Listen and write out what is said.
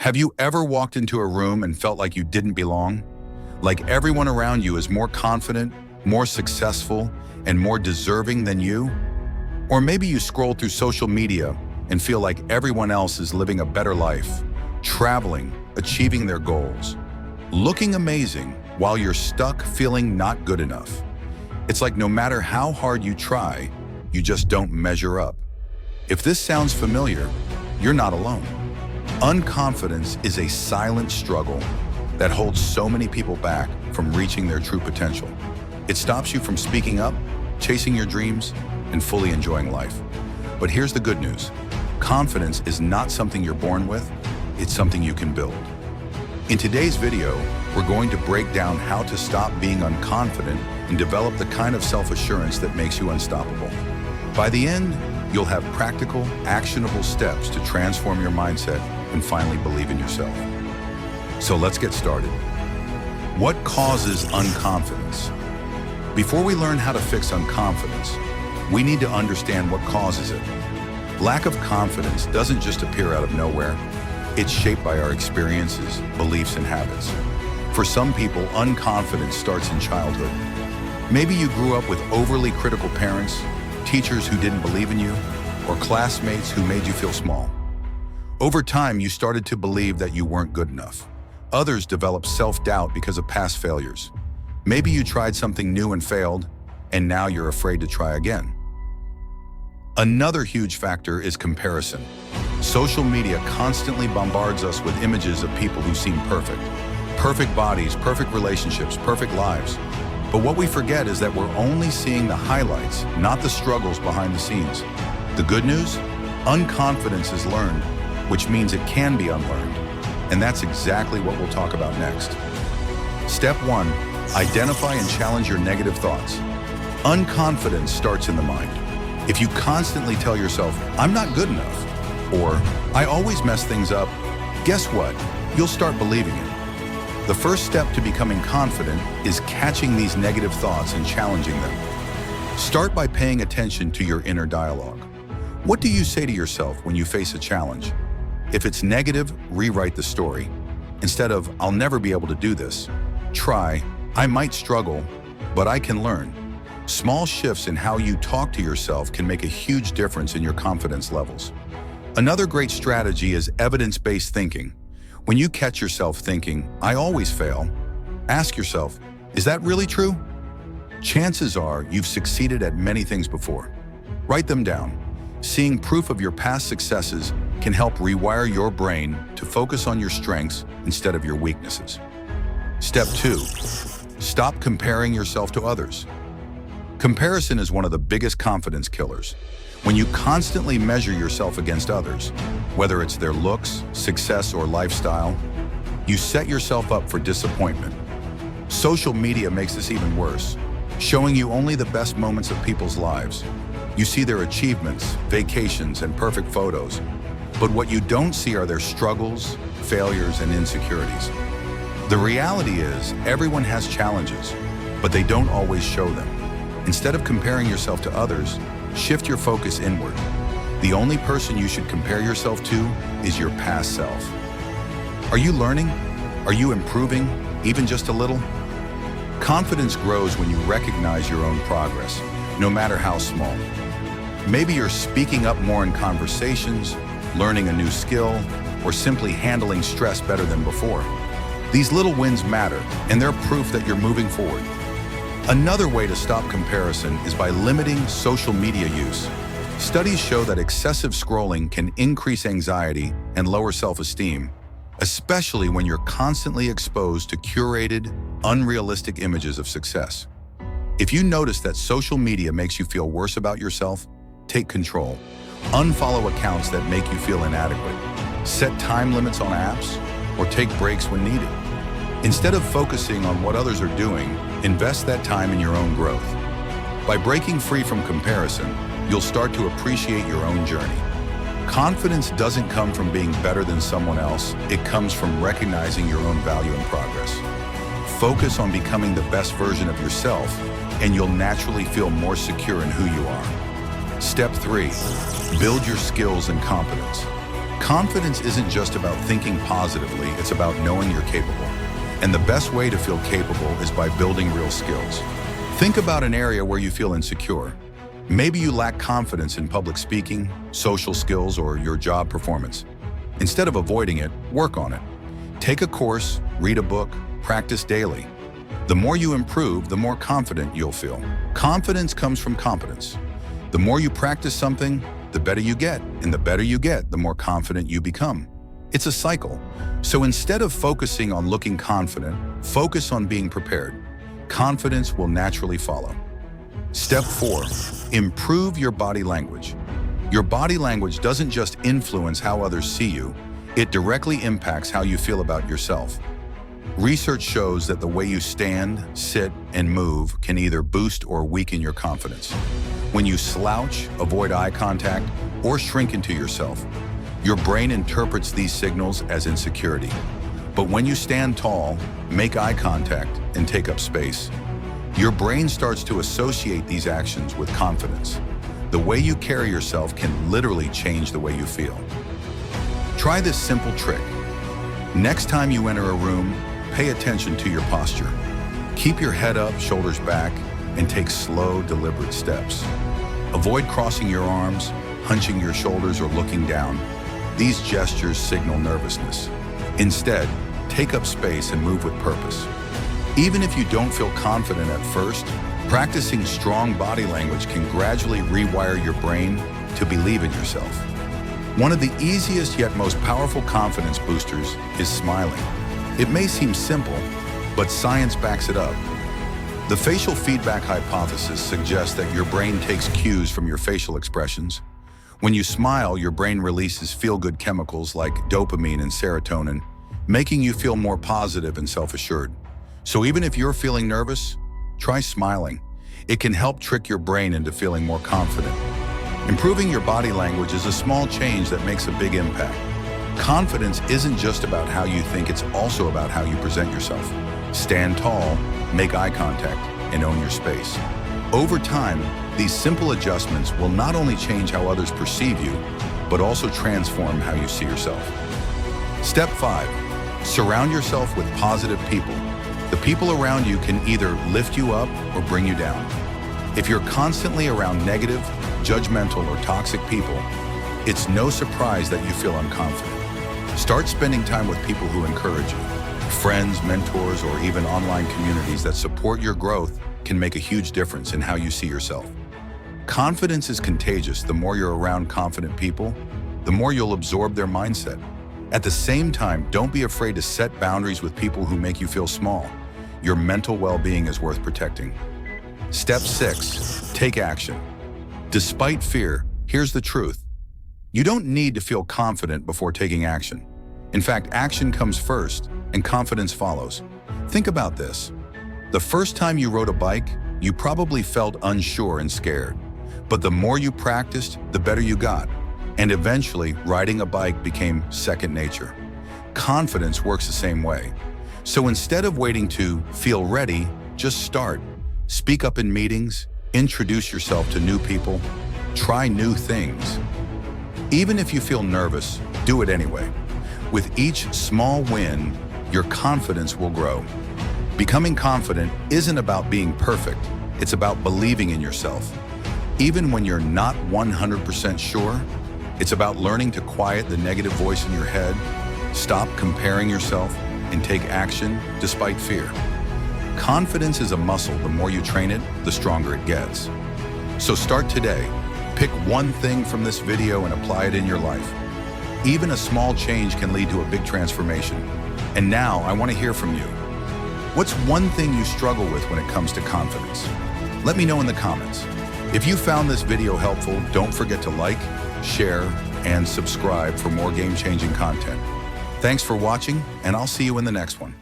Have you ever walked into a room and felt like you didn't belong? Like everyone around you is more confident, more successful, and more deserving than you? Or maybe you scroll through social media and feel like everyone else is living a better life, traveling, achieving their goals, looking amazing while you're stuck feeling not good enough. It's like no matter how hard you try, you just don't measure up. If this sounds familiar, you're not alone. Unconfidence is a silent struggle that holds so many people back from reaching their true potential. It stops you from speaking up, chasing your dreams, and fully enjoying life. But here's the good news. Confidence is not something you're born with, it's something you can build. In today's video, we're going to break down how to stop being unconfident and develop the kind of self-assurance that makes you unstoppable. By the end, you'll have practical, actionable steps to transform your mindset and finally believe in yourself. So let's get started. What causes unconfidence? Before we learn how to fix unconfidence, we need to understand what causes it. Lack of confidence doesn't just appear out of nowhere. It's shaped by our experiences, beliefs, and habits. For some people, unconfidence starts in childhood. Maybe you grew up with overly critical parents, teachers who didn't believe in you, or classmates who made you feel small. Over time, you started to believe that you weren't good enough. Others developed self-doubt because of past failures. Maybe you tried something new and failed, and now you're afraid to try again. Another huge factor is comparison. Social media constantly bombards us with images of people who seem perfect. Perfect bodies, perfect relationships, perfect lives. But what we forget is that we're only seeing the highlights, not the struggles behind the scenes. The good news? Unconfidence is learned, which means it can be unlearned. And that's exactly what we'll talk about next. Step 1, identify and challenge your negative thoughts. Unconfidence starts in the mind. If you constantly tell yourself, I'm not good enough, or I always mess things up, guess what? You'll start believing it. The first step to becoming confident is catching these negative thoughts and challenging them. Start by paying attention to your inner dialogue. What do you say to yourself when you face a challenge? If it's negative, rewrite the story. Instead of, I'll never be able to do this, try, I might struggle, but I can learn. Small shifts in how you talk to yourself can make a huge difference in your confidence levels. Another great strategy is evidence-based thinking. When you catch yourself thinking, I always fail, ask yourself, is that really true? Chances are you've succeeded at many things before. Write them down. Seeing proof of your past successes can help rewire your brain to focus on your strengths instead of your weaknesses. Step 2, stop comparing yourself to others. Comparison is one of the biggest confidence killers. When you constantly measure yourself against others, whether it's their looks, success, or lifestyle, you set yourself up for disappointment. Social media makes this even worse, showing you only the best moments of people's lives. You see their achievements, vacations, and perfect photos. But what you don't see are their struggles, failures, and insecurities. The reality is, everyone has challenges, but they don't always show them. Instead of comparing yourself to others, shift your focus inward. The only person you should compare yourself to is your past self. Are you learning? Are you improving, even just a little? Confidence grows when you recognize your own progress, no matter how small. Maybe you're speaking up more in conversations, learning a new skill, or simply handling stress better than before. These little wins matter, and they're proof that you're moving forward. Another way to stop comparison is by limiting social media use. Studies show that excessive scrolling can increase anxiety and lower self-esteem, especially when you're constantly exposed to curated, unrealistic images of success. If you notice that social media makes you feel worse about yourself, take control. Unfollow accounts that make you feel inadequate. Set time limits on apps, or take breaks when needed. Instead of focusing on what others are doing, invest that time in your own growth. By breaking free from comparison, you'll start to appreciate your own journey. Confidence doesn't come from being better than someone else, it comes from recognizing your own value and progress. Focus on becoming the best version of yourself, and you'll naturally feel more secure in who you are. Step 3, build your skills and competence. Confidence isn't just about thinking positively, it's about knowing you're capable. And the best way to feel capable is by building real skills. Think about an area where you feel insecure. Maybe you lack confidence in public speaking, social skills, or your job performance. Instead of avoiding it, work on it. Take a course, read a book, practice daily. The more you improve, the more confident you'll feel. Confidence comes from competence. The more you practice something, the better you get, and the better you get, the more confident you become. It's a cycle. So instead of focusing on looking confident, focus on being prepared. Confidence will naturally follow. Step 4, improve your body language. Your body language doesn't just influence how others see you, it directly impacts how you feel about yourself. Research shows that the way you stand, sit, and move can either boost or weaken your confidence. When you slouch, avoid eye contact, or shrink into yourself, your brain interprets these signals as insecurity. But when you stand tall, make eye contact, and take up space, your brain starts to associate these actions with confidence. The way you carry yourself can literally change the way you feel. Try this simple trick. Next time you enter a room, pay attention to your posture. Keep your head up, shoulders back, and take slow, deliberate steps. Avoid crossing your arms, hunching your shoulders, or looking down. These gestures signal nervousness. Instead, take up space and move with purpose. Even if you don't feel confident at first, practicing strong body language can gradually rewire your brain to believe in yourself. One of the easiest yet most powerful confidence boosters is smiling. It may seem simple, but science backs it up. The facial feedback hypothesis suggests that your brain takes cues from your facial expressions. When you smile, your brain releases feel-good chemicals like dopamine and serotonin, making you feel more positive and self-assured. So even if you're feeling nervous, try smiling. It can help trick your brain into feeling more confident. Improving your body language is a small change that makes a big impact. Confidence isn't just about how you think, it's also about how you present yourself. Stand tall, make eye contact, and own your space. Over time, these simple adjustments will not only change how others perceive you, but also transform how you see yourself. Step 5, surround yourself with positive people. The people around you can either lift you up or bring you down. If you're constantly around negative, judgmental, or toxic people, it's no surprise that you feel unconfident. Start spending time with people who encourage you. Friends, mentors, or even online communities that support your growth can make a huge difference in how you see yourself. Confidence is contagious. The more you're around confident people, the more you'll absorb their mindset. At the same time, don't be afraid to set boundaries with people who make you feel small. Your mental well-being is worth protecting. Step 6, take action. Despite fear, here's the truth. You don't need to feel confident before taking action. In fact, action comes first, and confidence follows. Think about this. The first time you rode a bike, you probably felt unsure and scared. But the more you practiced, the better you got. And eventually, riding a bike became second nature. Confidence works the same way. So instead of waiting to feel ready, just start. Speak up in meetings, introduce yourself to new people, try new things. Even if you feel nervous, do it anyway. With each small win, your confidence will grow. Becoming confident isn't about being perfect, it's about believing in yourself. Even when you're not 100% sure, it's about learning to quiet the negative voice in your head, stop comparing yourself, and take action despite fear. Confidence is a muscle. The more you train it, the stronger it gets. So start today. Pick one thing from this video and apply it in your life. Even a small change can lead to a big transformation. And now I want to hear from you. What's one thing you struggle with when it comes to confidence? Let me know in the comments. If you found this video helpful, don't forget to like, share, and subscribe for more game-changing content. Thanks for watching, and I'll see you in the next one.